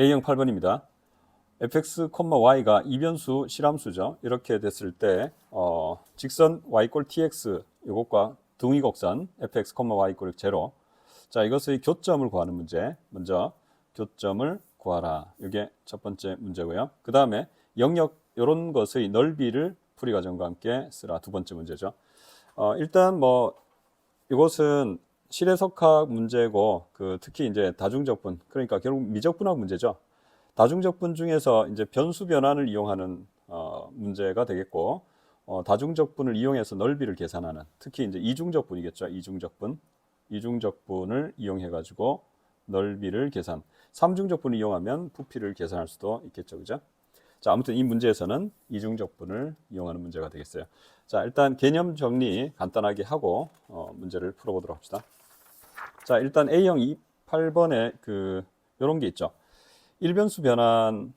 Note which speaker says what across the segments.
Speaker 1: A형 8번입니다. fx, y가 이변수 실함수죠. 이렇게 됐을 때 직선 y 꼴 tx 이것과 등위곡선 fx, y 꼴 0. 자, 이것의 교점을 구하는 문제. 먼저 교점을 구하라. 이게 첫 번째 문제고요. 그 다음에 영역 이런 것의 넓이를 풀이 과정과 함께 쓰라. 두 번째 문제죠. 일단 뭐 이것은 실해석학 문제고 특히 이제 다중적분, 그러니까 결국 미적분학 문제죠. 다중적분 중에서 이제 변수 변환을 이용하는 문제가 되겠고, 다중적분을 이용해서 넓이를 계산하는, 특히 이제 이중적분이겠죠. 이중적분을 이용해 가지고 넓이를 계산. 삼중적분을 이용하면 부피를 계산할 수도 있겠죠, 그죠? 자, 아무튼 이 문제에서는 이중적분을 이용하는 문제가 되겠어요. 자, 일단 개념 정리 간단하게 하고 문제를 풀어보도록 합시다. 자, 일단 A형 8번에 요런 게 있죠. 일변수 변환,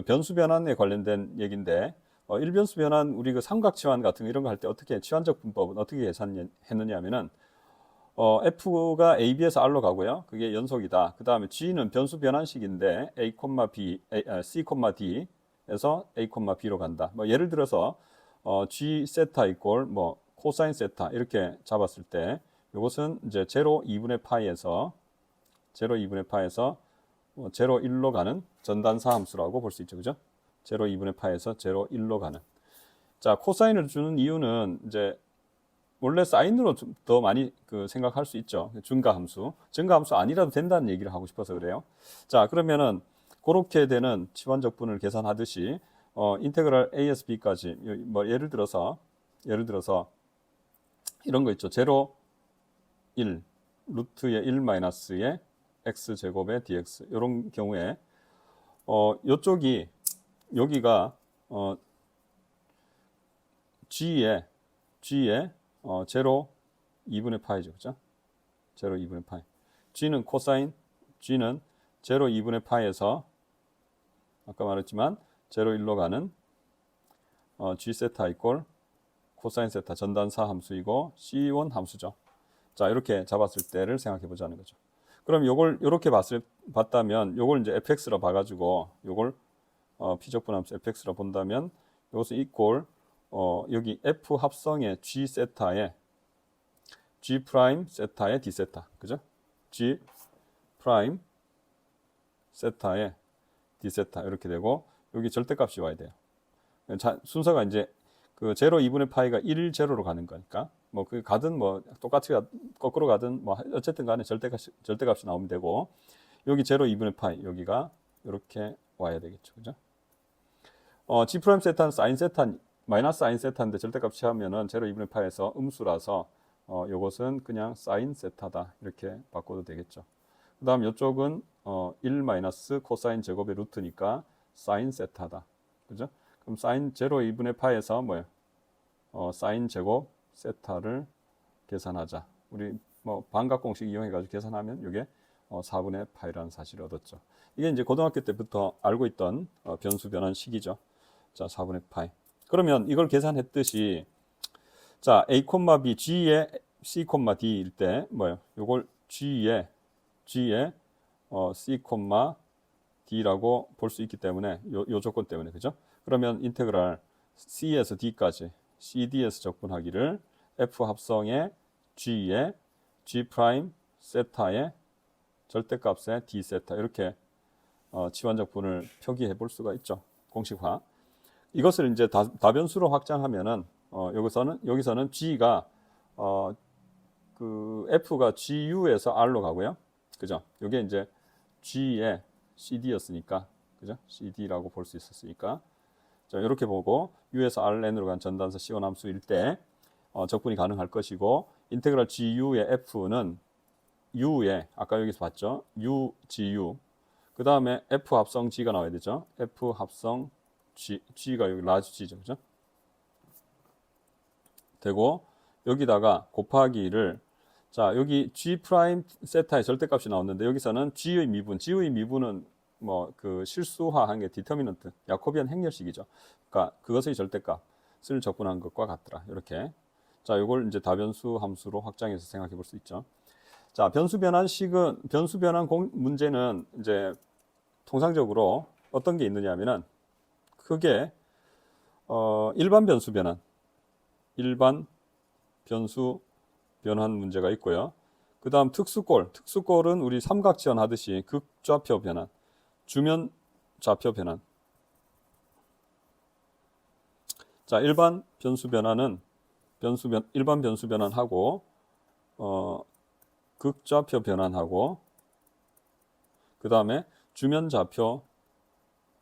Speaker 1: 변수 변환에 관련된 얘기인데, 일변수 변환, 우리 삼각치환 같은 거 이런 거 할 때 어떻게, 치환적 분법은 어떻게 계산했느냐 하면은, F가 A, B에서 R로 가고요. 그게 연속이다. 그 다음에 G는 변수 변환식인데, A, B, C, D에서 A, B로 간다. 뭐 예를 들어서, G 세타 이꼴, 코사인 세타 이렇게 잡았을 때, 이것은 이제 0, 2분의 파이에서 0, 1로 가는 전단사 함수라고 볼 수 있죠. 그죠? 0, 2분의 파에서 0, 1로 가는. 자, 코사인을 주는 이유는 이제 원래 사인으로 좀 더 많이 생각할 수 있죠. 증가함수. 증가함수 아니라도 된다는 얘기를 하고 싶어서 그래요. 자, 그러면은 그렇게 되는 치환적분을 계산하듯이 인테그랄 AS B까지 뭐 예를 들어서 이런 거 있죠. 0, 1, 루트의 1 마이너스의 x제곱의 dx 이런 경우에 요쪽이 여기가 g에 0, 2분의 파이죠. 그죠? 0, 2분의 파이. g는 코사인, g는 0, 2분의 파이에서 아까 말했지만 0, 1로 가는 g 세타 이꼴 코사인 세타 전단사 함수이고 C1 함수죠. 자, 이렇게 잡았을 때를 생각해 보자는 거죠. 그럼 요걸 이렇게 봤다면 요걸 이제 fx로 봐가지고 요걸 피적분함수 fx로 본다면 이것은 이꼴 여기 f 합성의 g 세타에 g 프라임 세타의 d 세타, 그죠? g 프라임 세타의 d 세타 이렇게 되고 여기 절대값이 와야 돼요. 자, 순서가 이제 0, 2분의 파이가 1, 0로 가는 거니까 가든 똑같이 거꾸로 가든 어쨌든 간에 절대값이 나오면 되고 여기 0, 2분의 파이 여기가 이렇게 와야 되겠죠. 그죠? G 프라임 세타는 사인 세타 마이너스 사인 세타인데 절대값이 하면은 0, 2분의 파이에서 음수라서 요것은 그냥 사인 세타다 이렇게 바꿔도 되겠죠. 그 다음 이쪽은 1 마이너스 코사인 제곱의 루트니까 사인 세타다. 그죠? 그럼 사인 0, 2분의 파이에서 뭐예요? 사인 제곱 세타를 계산하자. 우리 반각 공식 이용해 가지고 계산하면 이게 4분의 파이라는 사실을 얻었죠. 이게 이제 고등학교 때부터 알고 있던 변수 변환식이죠. 자, 4분의 파이. 그러면 이걸 계산했듯이 자, A, B, G에 C, D일 때 뭐예요? 요걸 G에 C, D라고 볼 수 있기 때문에 요 조건 때문에 그죠? 그러면 인테그랄 C에서 D까지 CD에서 적분하기를 F 합성의 G에 G 프라임 세타의 절대값의 D 세타 이렇게 치환적분을 표기해 볼 수가 있죠. 공식화. 이것을 이제 다변수로 확장하면은 여기서는 G가 F가 GU에서 R로 가고요. 그죠? 이게 이제 G의 CD였으니까 그죠? CD라고 볼 수 있었으니까 자, 이렇게 보고 U에서 RN으로 간 전단사 C1 함수일 때 적분이 가능할 것이고 인테그랄 GU의 F는 U에 아까 여기서 봤죠? U, GU 그 다음에 F 합성 G가 나와야 되죠? F 합성 G가 여기 라지 G죠. 그죠? 되고 여기다가 곱하기를 자, 여기 G 프라임 세타의 절대값이 나왔는데 여기서는 G의 미분은 실수화한 게 디터미넌트, 야코비안 행렬식이죠. 그러니까 그것의 절대값을 적분한 것과 같더라. 이렇게. 자, 이걸 이제 다변수 함수로 확장해서 생각해 볼 수 있죠. 자, 변수 변환 문제는 이제 통상적으로 어떤 게 있느냐 하면은 크게 일반 변수 변환, 일반 변수 변환 문제가 있고요. 그 다음 특수꼴은 우리 삼각지원 하듯이 극좌표 변환, 주면 좌표 변환. 자, 일반 변수 변환은 일반 변수 변환하고 극좌표 변환하고 그 다음에 주면 좌표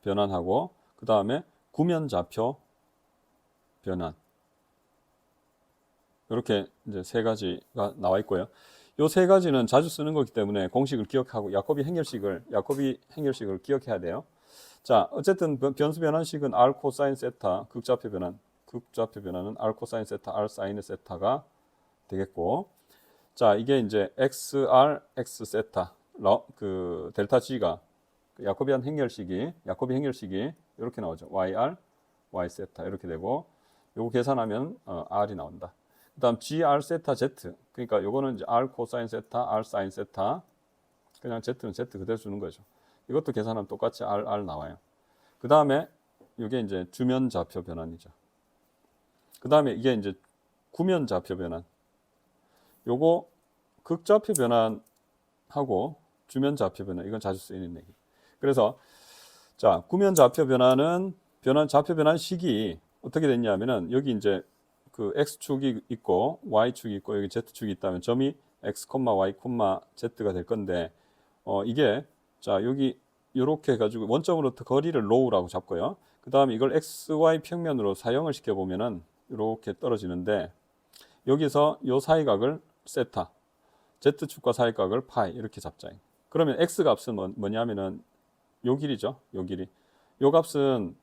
Speaker 1: 변환하고 그 다음에 구면 좌표 변환. 이렇게 이제 세 가지가 나와 있고요. 요 세 가지는 자주 쓰는 거기 때문에 공식을 기억하고 야코비 행렬식을 기억해야 돼요. 자, 어쨌든 변수 변환식은 r 코사인 세타 극좌표 변환은 r 코사인 세타 r 사인의 세타가 되겠고, 자, 이게 이제 xr x 세타 그 델타 g가 야코비 행렬식이 이렇게 나오죠. yr y 세타 이렇게 되고, 요거 계산하면 r이 나온다. 그 다음 gr 세타 z, 그러니까 요거는 이제 r 코사인 세타 r 사인 세타, 그냥 z는 z 그대로 주는 거죠. 이것도 계산하면 똑같이 r 나와요. 그 다음에 이게 이제 주면 좌표 변환이죠. 그 다음에 이게 이제 구면 좌표 변환. 요거 극좌표 변환하고 주면 좌표 변환, 이건 자주 쓰이는 얘기. 그래서 자, 구면 좌표 변환은 좌표 변환 식이 어떻게 됐냐면은 여기 이제 그 x축이 있고 y축이 있고 여기 z축이 있다면 점이 x, y, z가 될 건데 이게 자, 여기 이렇게 해가지고 원점으로부터 거리를 로우라고 잡고요. 그 다음에 이걸 xy 평면으로 사용을 시켜보면은 이렇게 떨어지는데, 여기서 요 사이각을 세타, z축과 사이각을 파이 이렇게 잡자. 그러면 x 값은 뭐냐면은 요 길이죠. 요 길이. 요 값은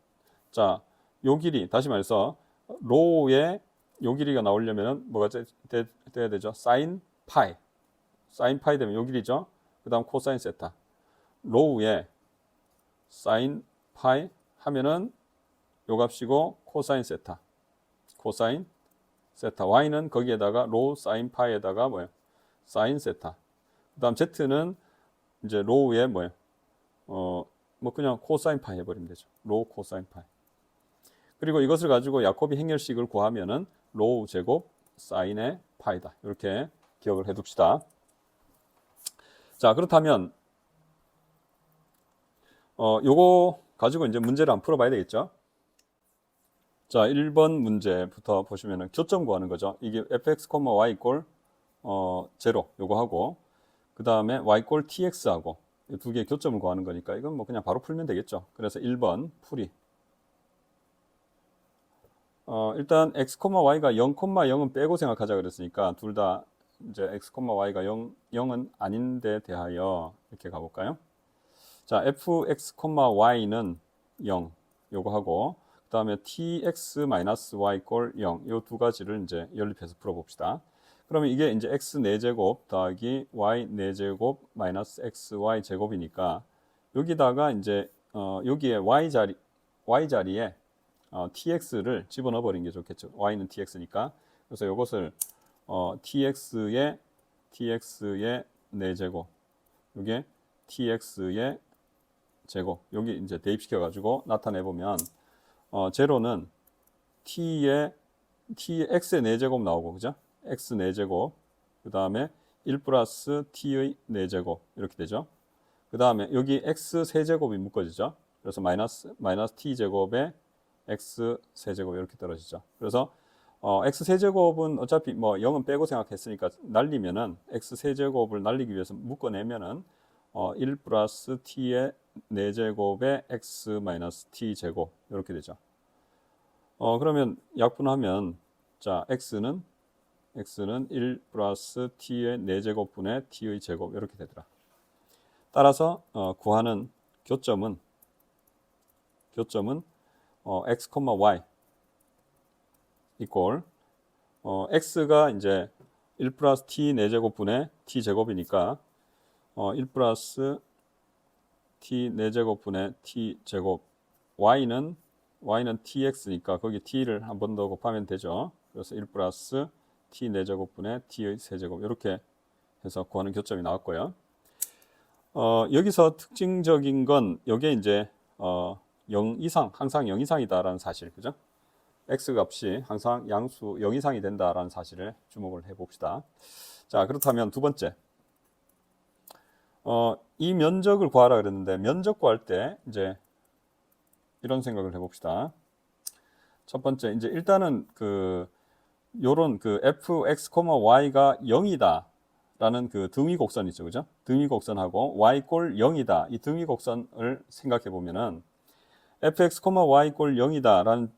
Speaker 1: 자, 요 길이 다시 말해서 로우에 요 길이가 나오려면은 뭐가 돼야 되죠? 사인 파이 되면 요 길이죠. 그 다음 코사인 세타. 로우에 사인 파이 하면은 요 값이고 코사인 세타. y는 거기에다가 로우 사인 파이에다가 뭐예요? 사인 세타. 그 다음 z는 이제 로우에 뭐예요? 뭐 그냥 코사인 파이 해버리면 되죠. 로우 코사인 파이. 그리고 이것을 가지고 야코비 행렬식을 구하면은 로우 제곱 사인의 파이다. 이렇게 기억을 해둡시다. 자, 그렇다면 요거 가지고 이제 문제를 한번 풀어봐야 되겠죠. 자, 1번 문제부터 보시면은 교점 구하는 거죠. 이게 fx, y 이꼴 0 요거 하고, 그 다음에 y 이꼴 tx 하고 두 개의 교점을 구하는 거니까 이건 뭐 그냥 바로 풀면 되겠죠. 그래서 1번 풀이. 일단 x, y가 0, 0은 빼고 생각하자 그랬으니까 둘 다 이제 x, y가 0은 아닌데 대하여 이렇게 가볼까요? 자, fx, y는 0 요거 하고, 그 다음에 tx-y 꼴 0 요 두 가지를 이제 연립해서 풀어봅시다. 그러면 이게 이제 x 4제곱 더하기 y 4제곱 마이너스 xy 제곱이니까 여기다가 이제 여기에 y 자리에 tx를 집어넣어 버리는 게 좋겠죠. y는 tx니까. 그래서 이것을 tx의 4제곱, 이게 tx의 제곱, 여기 이제 대입시켜 가지고 나타내 보면 제로는 x의 4제곱 나오고, 그죠? x 4제곱, 그 다음에 1 플러스 t의 4제곱 이렇게 되죠. 그 다음에 여기 x 세제곱이 묶어지죠. 그래서 마이너스 t제곱에 x 세제곱 이렇게 떨어지죠. 그래서 x 세제곱은 어차피 뭐 0은 빼고 생각했으니까 날리면은 x 세제곱을 날리기 위해서 묶어내면은 1 플러스 t의 4제곱에 x 마이너스 t 제곱 이렇게 되죠. 그러면 약분하면 자, x는 1 플러스 t의 4제곱분의 t의 제곱 이렇게 되더라. 따라서 구하는 교점은 x, y 이꼴 x가 이제 1 플러스 t 4제곱분의 t 제곱이니까 1 플러스 t 4제곱분의 t 제곱, y는 tx니까 거기 t를 한 번 더 곱하면 되죠. 그래서 1 플러스 t 4제곱분의 t의 세제곱 이렇게 해서 구하는 교점이 나왔고요. 여기서 특징적인 건 이게 이제 0 이상, 항상 0 이상이다라는 사실, 그죠? x 값이 항상 양수 0 이상이 된다라는 사실에 주목을 해봅시다. 자, 그렇다면 두 번째, 이 면적을 구하라 그랬는데 면적 구할 때 이제 이런 생각을 해봅시다. 첫 번째, 이제 일단은 요런 fx, y가 0이다. 라는 등위 곡선 있죠, 그죠? 등위 곡선하고 y 꼴 0이다. 이 등위 곡선을 생각해 보면은 fx, y 꼴 0이다. 라는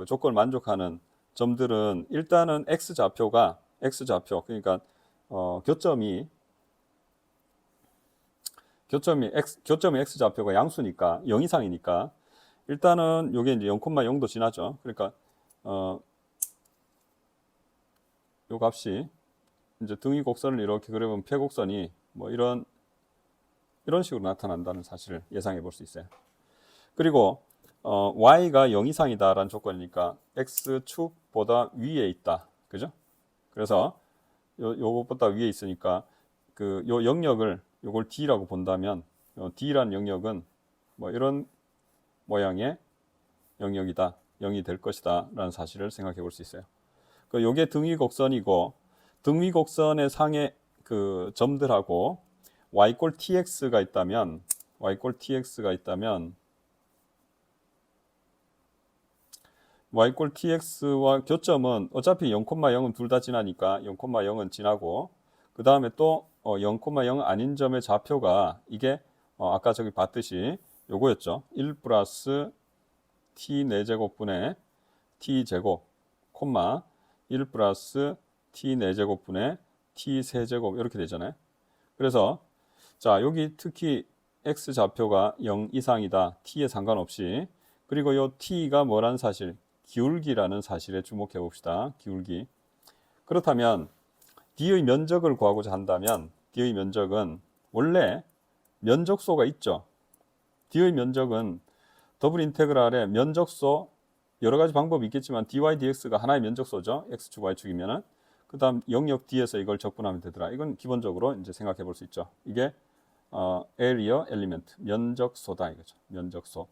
Speaker 1: 조건을 만족하는 점들은 일단은 x 좌표, 그러니까 교점이 x 좌표가 양수니까 0 이상이니까 일단은 요게 이제 0,0도 지나죠. 그러니까 요 값이 이제 등위 곡선을 이렇게 그려보면 폐곡선이 뭐 이런 식으로 나타난다는 사실을 예상해 볼 수 있어요. 그리고 y가 0 이상이다라는 조건이니까 x축보다 위에 있다. 그죠? 그래서 요것보다 위에 있으니까 요 영역을 요걸 d라고 본다면 d라는 영역은 뭐 이런 모양의 영역이다. 0이 될 것이다. 라는 사실을 생각해 볼 수 있어요. 요게 등위 곡선이고 등위 곡선의 상의 점들하고 y 꼴 tx가 있다면 y 꼴 tx와 교점은 어차피 0,0은 둘 다 지나니까 0,0은 지나고 그 다음에 또 0,0 아닌 점의 좌표가 이게 아까 저기 봤듯이 요거였죠. 1 플러스 t 4제곱분의 t 제곱 콤마 1 플러스 t 4제곱분의 t 세제곱 이렇게 되잖아요. 그래서 자, 여기 특히 x 좌표가 0 이상이다. t에 상관없이. 그리고 요 t가 뭐라는 사실? 기울기라는 사실에 주목해 봅시다. 기울기. 그렇다면 d의 면적을 구하고자 한다면 d의 면적은 원래 면적소가 있죠. d의 면적은 더블 인테그랄의 면적소 여러 가지 방법이 있겠지만 dy dx가 하나의 면적소죠. x축 y축이면은 그 다음 영역 D에서 이걸 적분하면 되더라. 이건 기본적으로 이제 생각해 볼 수 있죠. 이게 area element, 면적소다 이거죠. 면적소.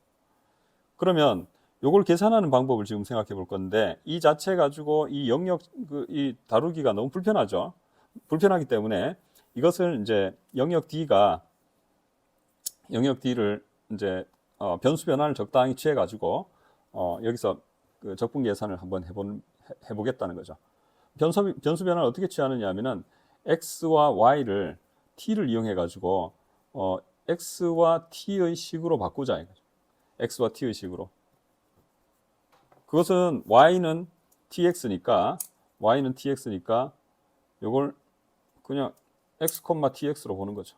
Speaker 1: 그러면 요걸 계산하는 방법을 지금 생각해 볼 건데 이 자체 가지고 이 영역 이 다루기가 너무 불편하죠. 불편하기 때문에 이것을 이제 영역 D를 이제 변수 변환을 적당히 취해 가지고 여기서 적분 계산을 한번 해보겠다는 거죠. 변수 변화를 어떻게 취하느냐 하면은 x와 y를 t를 이용해 가지고 x와 t의 식으로 바꾸자 이거죠. x와 t의 식으로. 그것은 y는 tx니까 요걸 그냥 x, tx로 보는 거죠.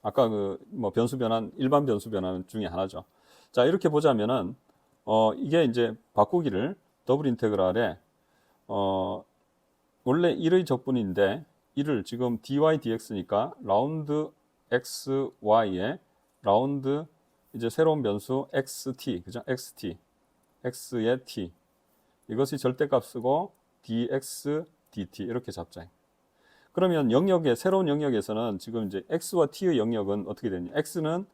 Speaker 1: 아까 뭐 변수 변환, 일반 변수 변환 중에 하나죠. 자, 이렇게 보자면은 이게 이제 바꾸기를 더블 인테그랄에 원래 1의 적분인데 1을 지금 dy dx니까 라운드 xy에 라운드 이제 새로운 변수 xt, 그죠? x의 t 이것이 절대값이고 dx dt 이렇게 잡자. 그러면 새로운 영역에서는 지금 이제 x와 t의 영역은 어떻게 되냐? x는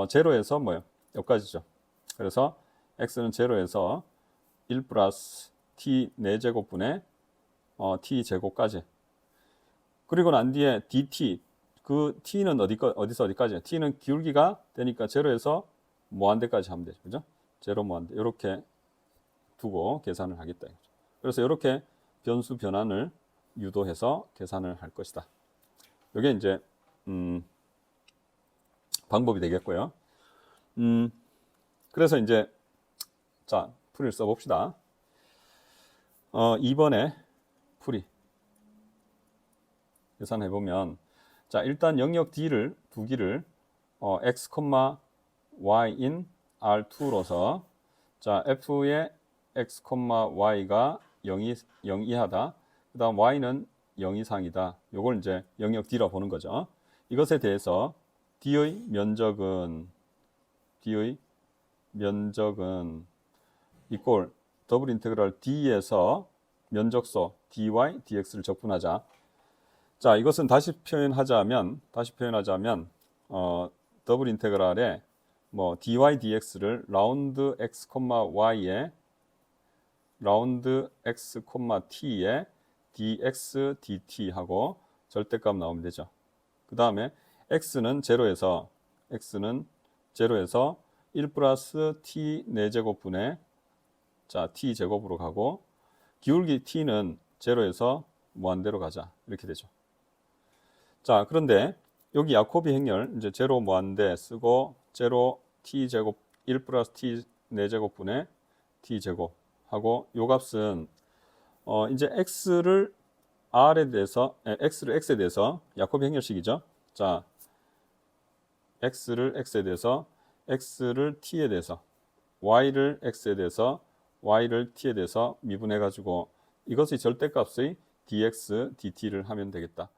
Speaker 1: 제로에서 뭐요? 여기까지죠. 그래서 x는 제로에서 1 플러스 t 4제곱분의 t 제곱까지. 그리고 난 뒤에 dt t는 어디서 어디까지냐? t는 기울기가 되니까 제로에서 무한대까지 하면 되죠. 그죠? 제로 무한대. 이렇게 두고 계산을 하겠다. 그래서 이렇게 변수 변환을 유도해서 계산을 할 것이다. 이게 이제 방법이 되겠고요. 그래서 이제 자, 풀이를 써봅시다. 2번에 풀이 계산해보면 자, 일단 영역 D를 두기를 x, y인 R2로서 자, f의 x, y가 0 이하다. 그 다음 y는 0 이상이다. 요걸 이제 영역 D라 보는 거죠. 이것에 대해서 D의 면적은 이꼴 더블 인테그랄 D에서 면적소 dy, dx를 적분하자. 자, 이것은 다시 표현하자면 더블 인테그랄에 뭐 dy dx를 라운드 x, y에 라운드 x, t에 dx dt 하고 절대값 나오면 되죠. 그 다음에 x는 제로에서 1 플러스 t 4제곱분의 자 t 제곱으로 가고 기울기 t는 제로에서 무한대로 가자 이렇게 되죠. 자, 그런데 여기 야코비 행렬 이제 제로 무한대 쓰고 제로 t 제곱 1 플러스 t 4제곱분의 t 제곱 하고 요 값은 이제 x를 r에 대해서 x를 x에 대해서 야코비 행렬식이죠. 자, x를 x에 대해서 x를 t에 대해서 y를 x에 대해서 y를 t에 대해서 미분해 가지고 이것의 절대값의 dx dt를 하면 되겠다.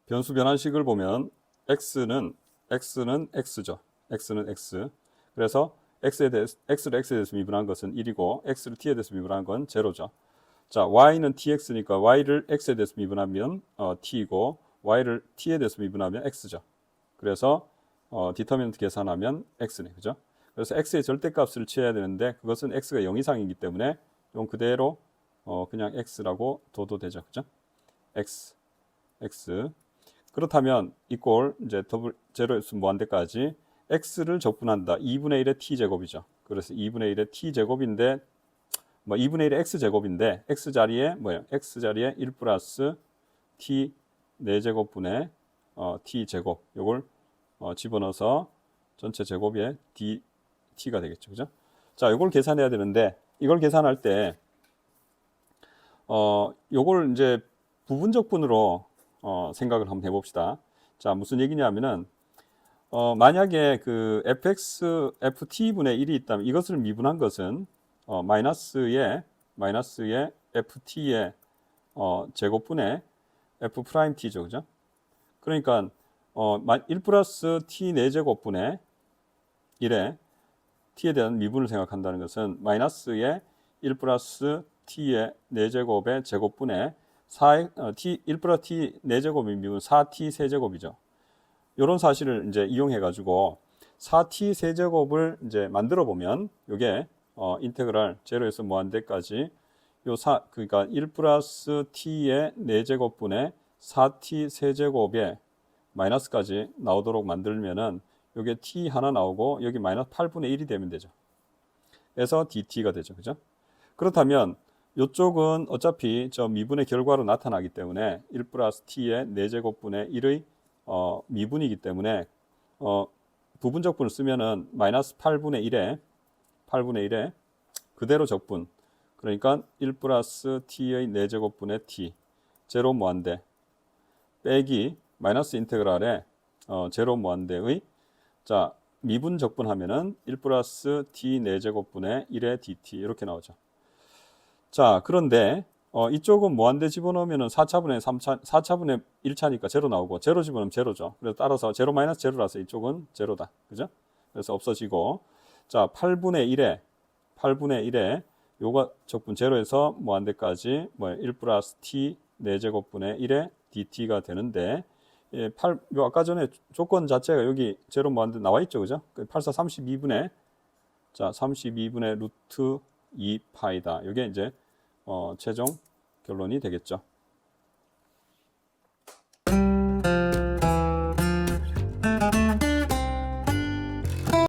Speaker 1: 변수 변환식을 보면 x는 x죠. x는 x. 그래서 x를 x에 대해서 미분한 것은 1이고 x를 t에 대해서 미분한 건 제로죠. 자, y는 tx니까 y를 x에 대해서 미분하면 t이고 y를 t에 대해서 미분하면 x죠. 그래서 디터미넌트 계산하면 x네. 그죠? 그래서 x의 절대값을 취해야 되는데 그것은 x가 0 이상이기 때문에 좀 그대로 그냥 x라고 둬도 되죠. 그죠? x 그렇다면 이꼴 이제 더블 제로에서 무한대까지 x를 적분한다. 2분의 1의 t 제곱이죠. 그래서 2분의 1의 t 제곱인데 뭐 2분의 1의 x 제곱인데 x 자리에 뭐예요? x 자리에 1 플러스 t 4제곱분의 t 제곱 요걸 집어넣어서 전체 제곱에 dt가 되겠죠. 그죠? 자, 요걸 계산해야 되는데 이걸 계산할 때 요걸 이제 부분적분으로 생각을 한번 해봅시다. 자, 무슨 얘기냐면은 만약에 그 ft분의 1이 있다면 이것을 미분한 것은 마이너스의 ft의 제곱분의 f't죠. 그죠? 그러니까 1 플러스 t 4제곱분의 1에 t에 대한 미분을 생각한다는 것은 마이너스의 1 플러스 t의 4제곱의 제곱분의 1 플러스 t 4제곱의 미분 4t 세제곱이죠. 이런 사실을 이제 이용해 가지고 4t 세제곱을 이제 만들어 보면 이게 인테그랄 제로에서 무한대까지 그러니까 1 플러스 t의 4제곱분의 4t 세제곱에 마이너스까지 나오도록 만들면은 이게 t 하나 나오고 여기 마이너스 8분의 1이 되면 되죠. 그래서 dt가 되죠. 그죠? 그렇다면 이쪽은 어차피 저 미분의 결과로 나타나기 때문에 1 플러스 t의 4제곱분의 1의 미분이기 때문에 부분적분을 쓰면은 마이너스 8분의 1에 그대로 적분 그러니까 1 플러스 t의 4제곱분의 t 제로 무한대 빼기 마이너스 인테그랄에 제로 무한대의 자 미분 적분하면은 1 플러스 t 4제곱분의 1의 dt 이렇게 나오죠. 자, 그런데 이쪽은 무한대 집어넣으면은 4차분의 1차니까 제로 나오고 제로 집어넣으면 제로죠. 그래서 따라서 제로 마이너스 제로라서 이쪽은 제로다. 그죠? 그래서 없어지고 자, 8분의 1에 요거 적분 제로에서 무한대까지 1 플러스 t 4제곱분의 1의 dt가 되는데 아까 전에 조건 자체가 여기 제로 무한대 나와 있죠. 그죠? 84 32분의 자, 32분의 루트 2파이다. 이게 이제 최종 결론이 되겠죠.